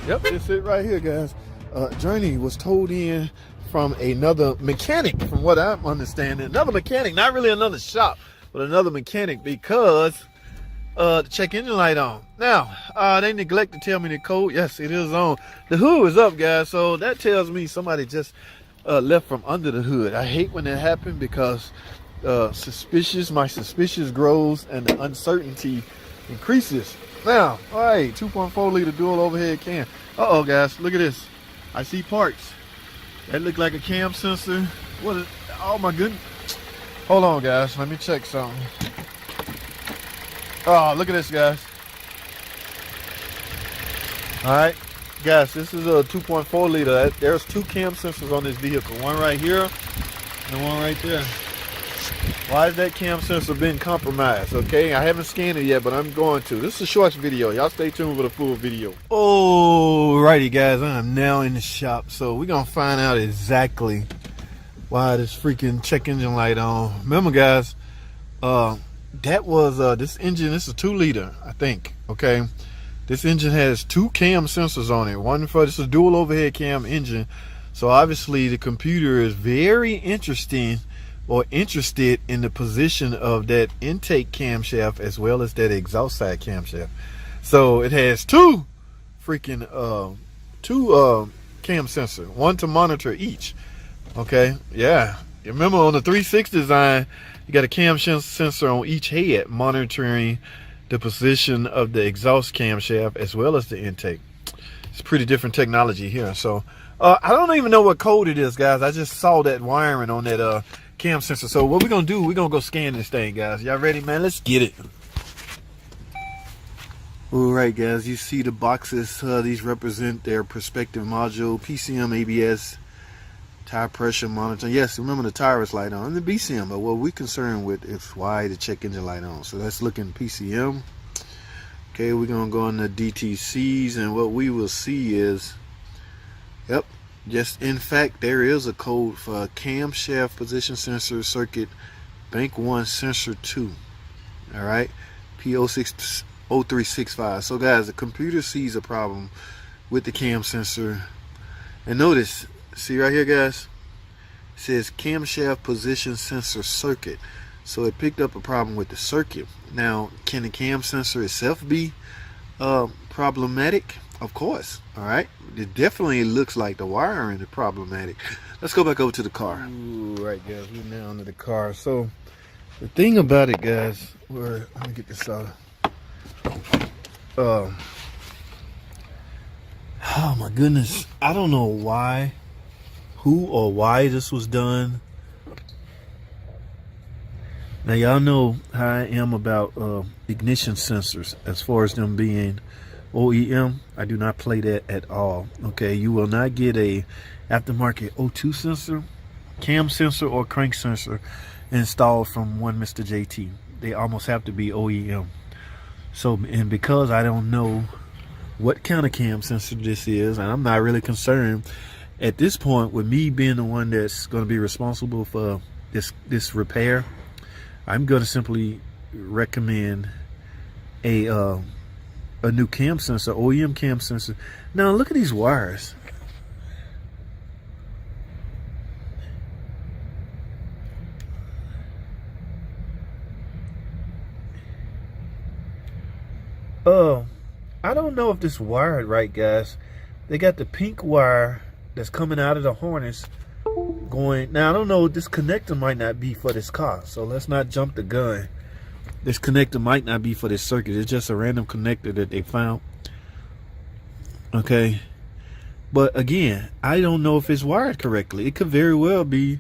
Yep, it's it right here, guys. Journey was told in from another mechanic, from what I'm understanding. Another mechanic, not really another shop, but another mechanic, because the check engine light on. Now, they neglect to tell me the code. Yes, it is on. The hood is up, guys, so that tells me somebody just left from under the hood. I hate when that happens because my suspicious grows and the uncertainty increases. Now, all right, 2.4 liter dual overhead cam. Uh-oh, guys, look at this. I see parts. That look like a cam sensor. What is, oh my goodness. Hold on, guys, let me check something. Oh, look at this, guys. All right, guys, this is a 2.4 liter. There's two cam sensors on this vehicle. One right here and one right there. Why has that cam sensor been compromised? Okay, I haven't scanned it yet, but I'm going to. This is a short video. Y'all stay tuned for the full video. Alrighty, guys, I'm now in the shop, so we're gonna find out exactly why this freaking check engine light on. Remember, guys, that was this engine. This is a 2 liter, I think. Okay, this engine has two cam sensors on it. One for this is a dual overhead cam engine, so obviously the computer is very interested in the position of that intake camshaft as well as that exhaust side camshaft. So it has two freaking cam sensor, one to monitor each. Okay, yeah, you remember on the 360 design you got a cam sensor on each head monitoring the position of the exhaust camshaft as well as the intake. It's pretty different technology here. So I don't even know what code it is, guys. I just saw that wiring on that cam sensor. So what we're gonna do, we're gonna go scan this thing, guys. Y'all ready, man? Let's get it. All right, guys, you see the boxes. These represent their perspective module, PCM, ABS, tire pressure monitor. Yes, remember the tire is light on, and the BCM, but what we're concerned with is why the check engine light on. So let's look in PCM. Okay, we're gonna go in the DTCs, and what we will see is, yep, yes, in fact, there is a code for camshaft position sensor circuit bank 1 sensor 2. All right, P0365. So guys, the computer sees a problem with the cam sensor, and notice, see right here, guys, it says camshaft position sensor circuit. So it picked up a problem with the circuit. Now, can the cam sensor itself be problematic? Of course. All right, it definitely looks like the wiring is problematic. Let's go back over to the car. Ooh, right, guys, we're now into the car. So the thing about it, guys, let me get this out. Oh my goodness, I don't know why, who or why this was done. Now y'all know how I am about ignition sensors as far as them being OEM. I do not play that at all. Okay, you will not get a aftermarket O2 sensor, cam sensor, or crank sensor installed from one Mr. JT. They almost have to be OEM. So, and because I don't know what kind of cam sensor this is, and I'm not really concerned at this point with me being the one that's going to be responsible for this repair, I'm going to simply recommend a new cam sensor, OEM cam sensor. Now look at these wires. I don't know if this wired right, guys. They got the pink wire that's coming out of the harness going. Now I don't know, this connector might not be for this car, so let's not jump the gun. This connector might not be for this circuit. It's just a random connector that they found. Okay, but again, I don't know if it's wired correctly. It could very well be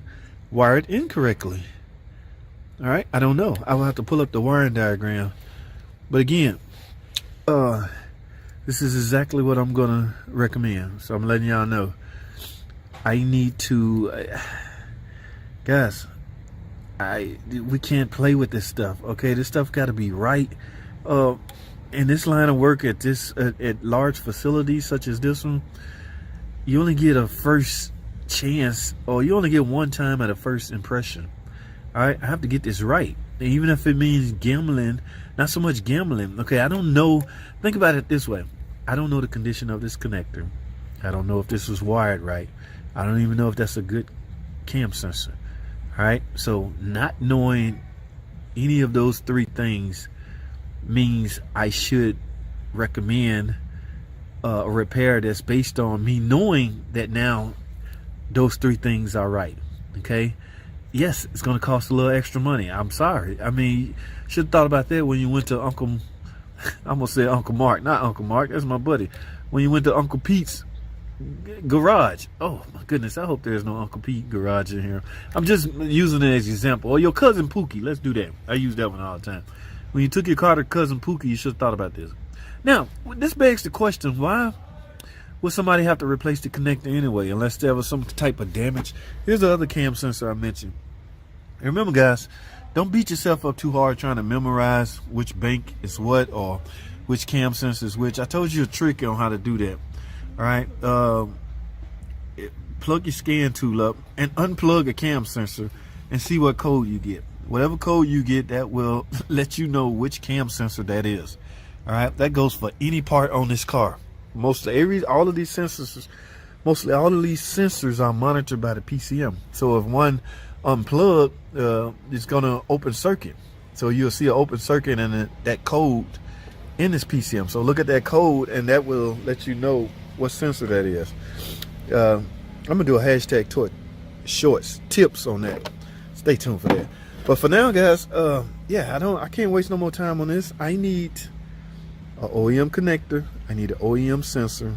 wired incorrectly. All right, I don't know. I will have to pull up the wiring diagram. But again, this is exactly what I'm gonna recommend. So I'm letting y'all know. I need to, guys, we can't play with this stuff. Okay, this stuff got to be right. In this line of work at large facilities such as this one, you only get a first chance, or you only get one time at a first impression. All right, I have to get this right, even if it means gambling. Not so much gambling. Okay, I don't know. Think about it this way. I don't know the condition of this connector. I don't know if this was wired right. I don't even know if that's a good cam sensor. All right, so not knowing any of those three things means I should recommend a repair that's based on me knowing that now those three things are right. Okay, yes, it's going to cost a little extra money. I'm sorry. I mean, you should have thought about that when you went to Uncle, I'm going to say Uncle Mark, not Uncle Mark, that's my buddy. When you went to Uncle Pete's garage. Oh my goodness, I hope there's no Uncle Pete garage in here. I'm just using it as an example. Or your cousin Pookie, let's do that. I use that one all the time. When you took your car to cousin Pookie, you should have thought about this. Now, this begs the question, why would somebody have to replace the connector anyway, unless there was some type of damage? Here's the other cam sensor I mentioned. And remember, guys, don't beat yourself up too hard trying to memorize which bank is what or which cam sensor is which. I told you a trick on how to do that. All right, plug your scan tool up and unplug a cam sensor and see what code you get. Whatever code you get, that will let you know which cam sensor that is. All right, that goes for any part on this car. All of these sensors, mostly all of these sensors are monitored by the PCM. So if one unplug, it's gonna open circuit. So you'll see an open circuit and that code in this PCM. So look at that code and that will let you know what sensor that is. I'm gonna do a hashtag shorts tips on that. Stay tuned for that. But for now, guys, yeah, I can't waste no more time on this. I need an OEM connector, I need an OEM sensor,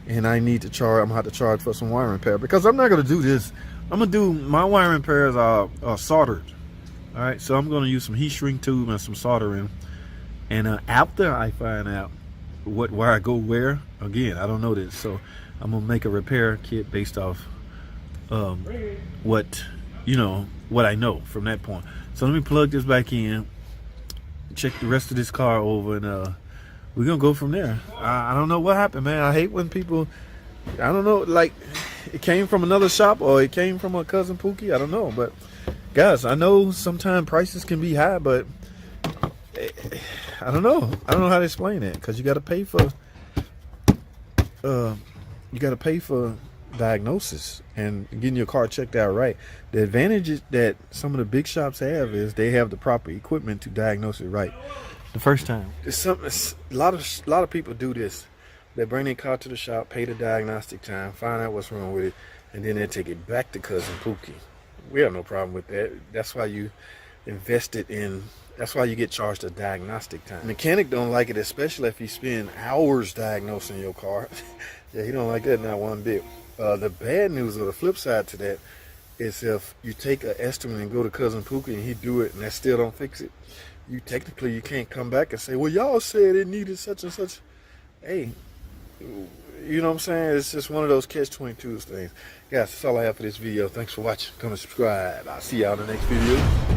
and I need to charge. I'm gonna have to charge for some wiring repair because I'm not gonna do this. I'm gonna do my wiring repairs are soldered. All right, so I'm gonna use some heat shrink tube and some soldering. And after I find out where I go where, again, I don't know this, so I'm gonna make a repair kit based off what I know from that point. So let me plug this back in, check the rest of this car over, and we're gonna go from there. I don't know what happened, man. I hate when people, I don't know, like it came from another shop or it came from a cousin Pookie. I don't know, but guys, I know sometimes prices can be high, but I don't know how to explain it, because you got to pay for diagnosis and getting your car checked out right. The advantage that some of the big shops have is they have the proper equipment to diagnose it right the first time. A lot of people do this. They bring their car to the shop, pay the diagnostic time, find out what's wrong with it, and then they take it back to cousin Pookie. We have no problem with that. That's why you invested in. That's why you get charged a diagnostic time. The mechanic don't like it, especially if you spend hours diagnosing your car. Yeah, he don't like that, not one bit. The bad news, or the flip side to that, is if you take an estimate and go to cousin Pookie and he do it and that still don't fix it, you can't come back and say, well, y'all said it needed such and such. Hey, you know what I'm saying? It's just one of those catch-22 things. Guys, that's all I have for this video. Thanks for watching. Come and subscribe. I'll see y'all in the next video.